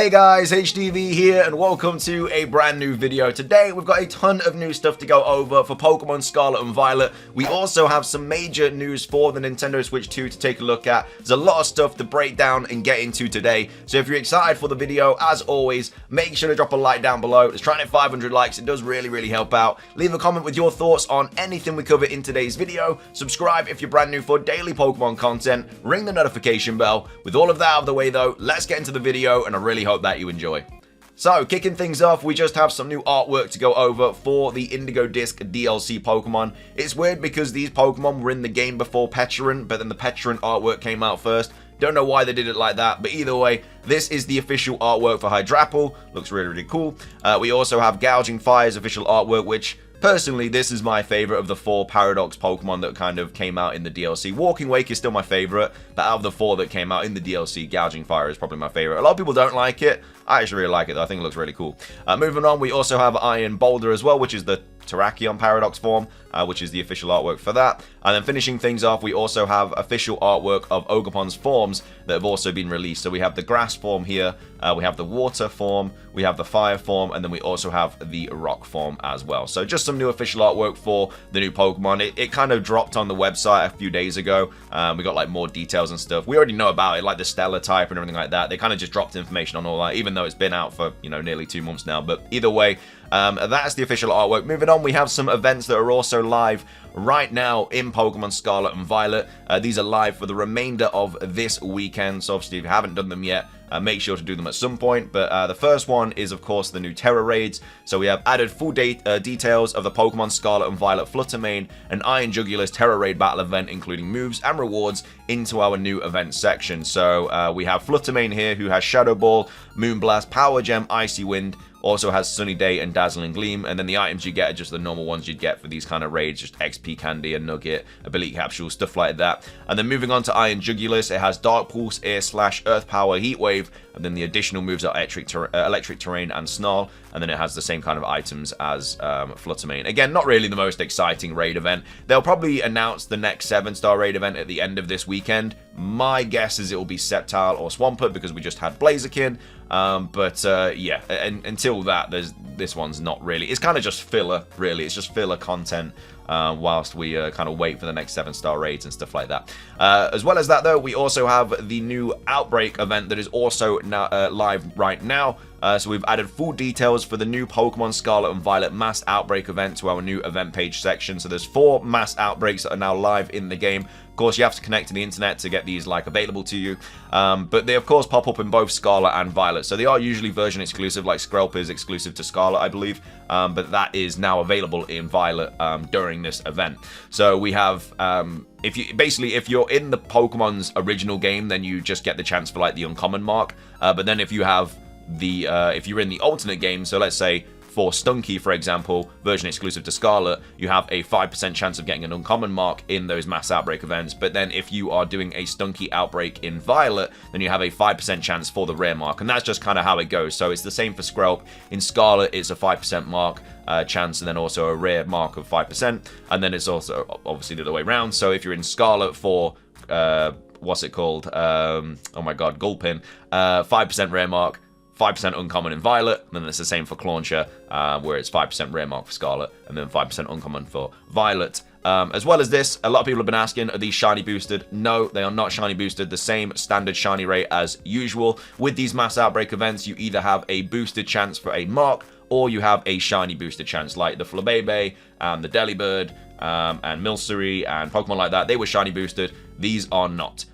Hey guys, HDvee here and welcome to a brand new video. Today we've got a ton of new stuff to go over for Pokemon Scarlet and Violet. We also have some major news for the Nintendo Switch 2 to take a look at. There's a lot of stuff to break down and get into today. So if you're excited for the video, as always, make sure to drop a like down below. Let's try and hit 500 likes. It does really help out. Leave a comment with your thoughts on anything we cover in today's video. Subscribe if you're brand new for daily Pokemon content. Ring the notification bell. With all of that out of the way though, let's get into the video and I really hope that you enjoy. So, kicking things off, we just have some new artwork to go over for the Indigo Disc DLC Pokemon. It's weird because these Pokemon were in the game before Petulant, but then the Petulant artwork came out first. Don't know why they did it like that, but either way, this is the official artwork for Hydrapple. Looks really cool. We also have Gouging Fire's official artwork, which personally, this is my favorite of the 4 Paradox Pokemon that kind of came out in the DLC. Walking Wake is still my favorite, but out of the 4 that came out in the DLC, Gouging Fire is probably my favorite. A lot of people don't like it. I actually really like it though. I think it looks really cool. Moving on, we also have Iron Boulder as well, which is the Terrakion Paradox form, which is the official artwork for that. And then finishing things off, we also have official artwork of Ogerpon's forms that have also been released. So we have the grass form here, we have the water form, we have the fire form, and then we also have the rock form as well. So just some new official artwork for the new Pokemon. It kind of dropped on the website a few days ago. We got like more details and stuff. We already know about it, like the stellar type and everything like that. They kind of just dropped information on all that, even though it's been out for, you know, nearly 2 months now. But either way, that's the official artwork. Moving on, we have some events that are also live right now in Pokemon Scarlet and Violet. These are live for the remainder of this weekend, so obviously if you haven't done them yet, make sure to do them at some point. But the first one is, of course, the new Terra Raids. So we have added full details of the Pokemon Scarlet and Violet Fluttermane and Iron Jugular's Terra Raid battle event, including moves and rewards, into our new event section. So we have Fluttermane here, who has Shadow Ball, Moonblast, Power Gem, Icy Wind, also has Sunny Day and Dazzling Gleam, and then the items you get are just the normal ones you'd get for these kind of raids, just XP Candy, a Nugget, Ability Capsule, stuff like that. And then moving on to Iron Jugulis, it has Dark Pulse, Air Slash, Earth Power, Heat Wave, and then the additional moves are Electric Terrain and Snarl, and then it has the same kind of items as Fluttermane. Again, not really the most exciting raid event. They'll probably announce the next 7-star raid event at the end of this weekend. My guess is it will be Sceptile or Swampert because we just had Blaziken. Yeah, and until that, this one's not really. It's kind of just filler, really. It's just filler content whilst we kind of wait for the next 7-star raids and stuff like that. As well as that, though, we also have the new Outbreak event that is also now live right now. So we've added full details for the new Pokemon Scarlet and Violet Mass Outbreak event to our new event page section. So there's 4 mass outbreaks that are now live in the game. Of course, you have to connect to the internet to get these like available to you. But they of course pop up in both Scarlet and Violet. So they are usually version exclusive, like Skrelp is exclusive to Scarlet, I believe. But that is now available in Violet during this event. So we have if you're in the Pokemon's original game, then you just get the chance for like the uncommon mark. But then if you have if you're in the alternate game, so let's say for Stunky, for example, version exclusive to Scarlet, you have a 5% chance of getting an uncommon mark in those mass outbreak events. But then if you are doing a Stunky outbreak in Violet, then you have a 5% chance for the rare mark. And that's just kind of how it goes. So it's the same for Skrelp. In Scarlet, it's a 5% mark chance and then also a rare mark of 5%. And then it's also obviously the other way around. So if you're in Scarlet for what's it called? Oh my god, Gulpin, 5% rare mark, 5% uncommon in Violet, and then it's the same for Clauncher, where it's 5% rare mark for Scarlet, and then 5% uncommon for Violet. As well as this, a lot of people have been asking, are these shiny boosted? No, they are not shiny boosted. The same standard shiny rate as usual. With these mass outbreak events, you either have a boosted chance for a mark, or you have a shiny boosted chance, like the Flabébé, and the Delibird, and Milcery, and Pokemon like that. They were shiny boosted. These are not.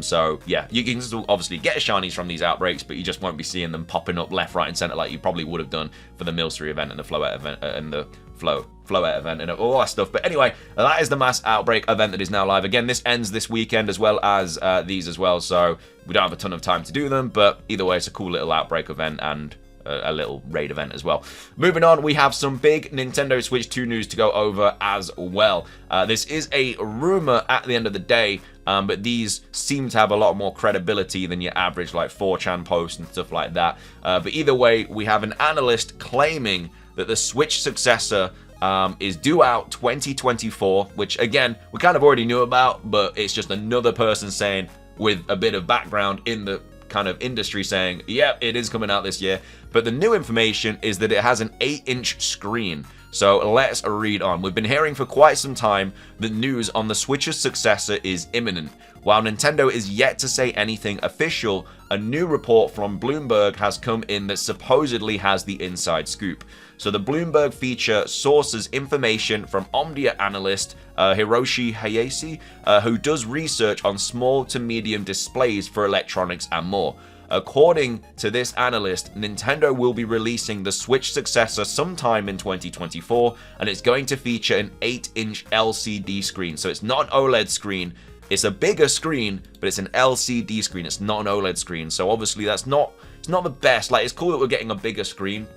So yeah, you can still obviously get shinies from these outbreaks, but you just won't be seeing them popping up left, right, and center like you probably would have done for the Milcery event and the Floette event and the Floette event and all that stuff. But anyway, that is the mass outbreak event that is now live. Again, this ends this weekend as well as these as well, so we don't have a ton of time to do them, but either way, it's a cool little outbreak event and a little raid event as well. Moving on, we have some big Nintendo Switch 2 news to go over as well. This is a rumor at the end of the day, but these seem to have a lot more credibility than your average like 4chan post and stuff like that. But either way, we have an analyst claiming that the Switch successor is due out 2024, which again, we kind of already knew about, but it's just another person saying with a bit of background in the kind of industry saying, yep, it is coming out this year. But the new information is that it has an 8-inch screen. So let's read on. We've been hearing for quite some time that news on the Switch's successor is imminent. While Nintendo is yet to say anything official, a new report from Bloomberg has come in that supposedly has the inside scoop. So the Bloomberg feature sources information from Omdia analyst Hiroshi Hayase, who does research on small to medium displays for electronics and more. According to this analyst, Nintendo will be releasing the Switch successor sometime in 2024, and it's going to feature an 8-inch LCD screen. So it's not an OLED screen. It's a bigger screen, but it's an LCD screen. It's not an OLED screen. So obviously it's not the best. Like, it's cool that we're getting a bigger screen.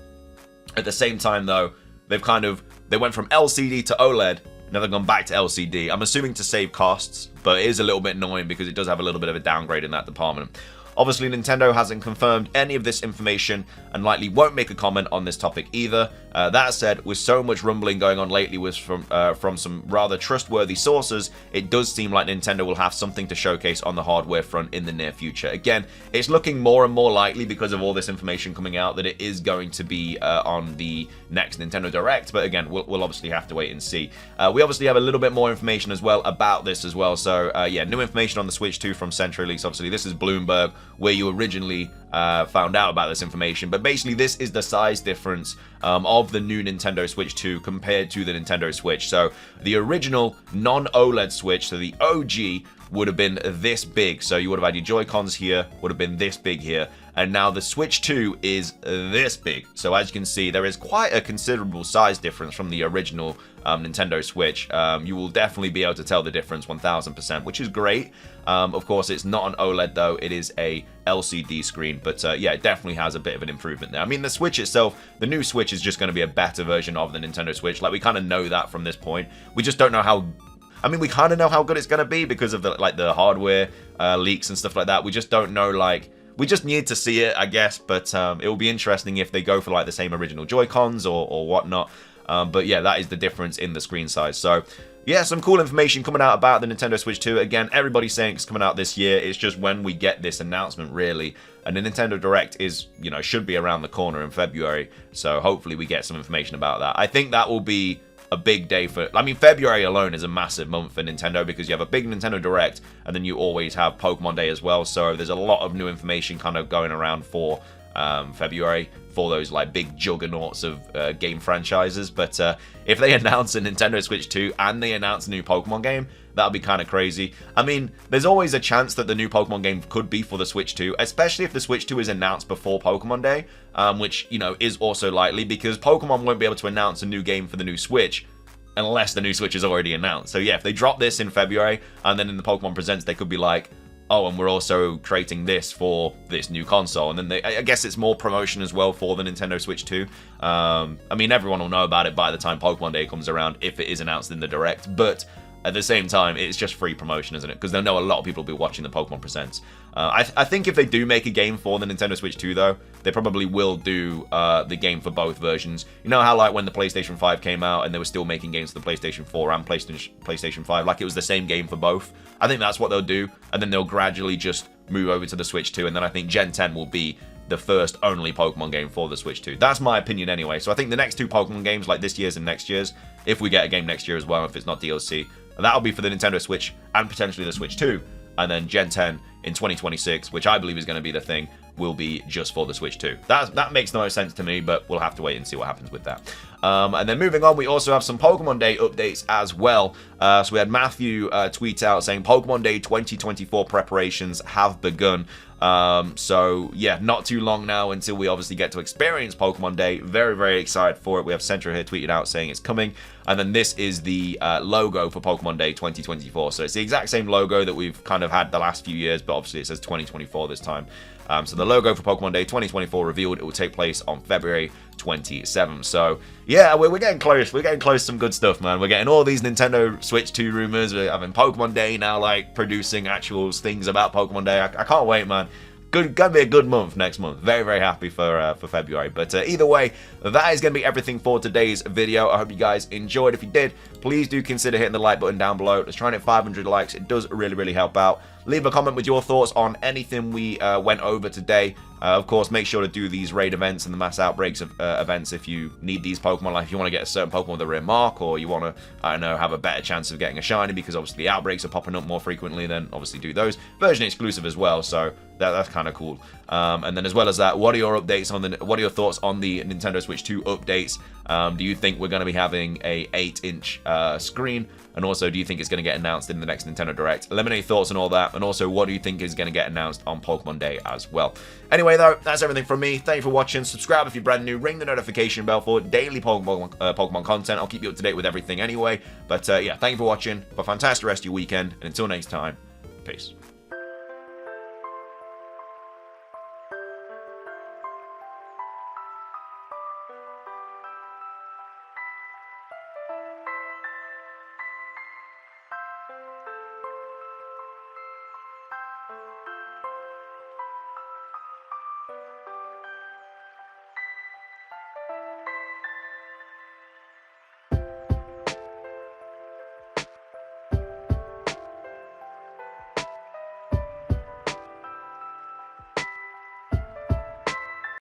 At the same time, though, they went from LCD to OLED. Now they've gone back to LCD. I'm assuming to save costs, but it is a little bit annoying because it does have a little bit of a downgrade in that department. Obviously, Nintendo hasn't confirmed any of this information and likely won't make a comment on this topic either. That said, with so much rumbling going on lately from some rather trustworthy sources, it does seem like Nintendo will have something to showcase on the hardware front in the near future. Again, it's looking more and more likely because of all this information coming out that it is going to be on the next Nintendo Direct, but again, we'll obviously have to wait and see. We obviously have a little bit more information as well about this as well, so yeah, new information on the Switch 2 from Central Release. Obviously, this is Bloomberg, where you originally found out about this information, but basically this is the size difference of the new Nintendo Switch 2 compared to the Nintendo Switch. So the original non-OLED Switch, so the OG, would have been this big. So you would have had your Joy-Cons here, would have been this big here, and now the Switch 2 is this big. So as you can see, there is quite a considerable size difference from the original Nintendo Switch. You will definitely be able to tell the difference 1000%, which is great. Of course, it's not an OLED though, it is a LCD screen, but yeah, it definitely has a bit of an improvement there. I mean, the Switch itself, the new Switch is just going to be a better version of the Nintendo Switch. Like, we kind of know that from this point. We just don't know how... I mean, we kind of know how good it's going to be because of the hardware leaks and stuff like that. We just don't know, like... We just need to see it, I guess, but it will be interesting if they go for like the same original Joy-Cons or whatnot. But yeah, that is the difference in the screen size. So yeah, some cool information coming out about the Nintendo Switch 2. Again, everybody's saying it's coming out this year. It's just when we get this announcement, really. And the Nintendo Direct is, you know, should be around the corner in February. So hopefully we get some information about that. I think that will be a big day for... I mean, February alone is a massive month for Nintendo because you have a big Nintendo Direct and then you always have Pokemon Day as well. So there's a lot of new information kind of going around for February for those like big juggernauts of game franchises. But if they announce a Nintendo Switch 2 and they announce a new Pokemon game, that'll be kind of crazy. I mean, there's always a chance that the new Pokemon game could be for the Switch 2, especially if the Switch 2 is announced before Pokemon Day, which, you know, is also likely because Pokemon won't be able to announce a new game for the new Switch unless the new Switch is already announced. So yeah, if they drop this in February and then in the Pokemon Presents, they could be like, oh, and we're also creating this for this new console. And then I guess it's more promotion as well for the Nintendo Switch 2. I mean, everyone will know about it by the time Pokemon Day comes around if it is announced in the Direct, but at the same time, it's just free promotion, isn't it? Because they'll know a lot of people will be watching the Pokemon Presents. I think if they do make a game for the Nintendo Switch 2, though, they probably will do the game for both versions. You know how, like, when the PlayStation 5 came out and they were still making games for the PlayStation 4 and PlayStation 5, like, it was the same game for both? I think that's what they'll do, and then they'll gradually just move over to the Switch 2, and then I think Gen 10 will be the first only Pokemon game for the Switch 2. That's my opinion anyway. So I think the next two Pokemon games, like this year's and next year's, if we get a game next year as well, if it's not DLC, that'll be for the Nintendo Switch and potentially the Switch 2. And then Gen 10 in 2026, which I believe is going to be the thing, will be just for the Switch 2. That makes no sense to me, but we'll have to wait and see what happens with that. And then moving on, we also have some Pokemon Day updates as well. So we had Matthew tweet out saying Pokemon Day 2024 preparations have begun. So yeah, not too long now until we obviously get to experience Pokemon Day. Very, very excited for it. We have Central here tweeted out saying it's coming. And then this is the logo for Pokemon Day 2024. So it's the exact same logo that we've kind of had the last few years, but obviously it says 2024 this time. So the logo for Pokemon Day 2024 revealed. It will take place on February 27th. So yeah, we're getting close. We're getting close to some good stuff, man. We're getting all these Nintendo Switch 2 rumors. We're having Pokemon Day now, like, producing actual things about Pokemon Day. I can't wait, man. Gonna be a good month next month. Very, very happy for February. But either way, that is gonna be everything for today's video. I hope you guys enjoyed. If you did, please do consider hitting the like button down below. Let's try and hit 500 likes. It does really, really help out. Leave a comment with your thoughts on anything we went over today. Of course, make sure to do these raid events and the mass outbreaks of events if you need these Pokemon. Like if you want to get a certain Pokemon with a rare mark, or you want to, I don't know, have a better chance of getting a shiny because obviously the outbreaks are popping up more frequently, then obviously do those. Version exclusive as well, so that's kind of cool. And then as well as that, what are your updates on what are your thoughts on the Nintendo Switch 2 updates? Do you think we're going to be having a 8-inch screen? And also, do you think it's going to get announced in the next Nintendo Direct? Let me know your thoughts on all that. And also, what do you think is going to get announced on Pokemon Day as well? Anyway, though, that's everything from me. Thank you for watching. Subscribe if you're brand new. Ring the notification bell for daily Pokemon content. I'll keep you up to date with everything anyway. But yeah, thank you for watching. Have a fantastic rest of your weekend. And until next time, peace.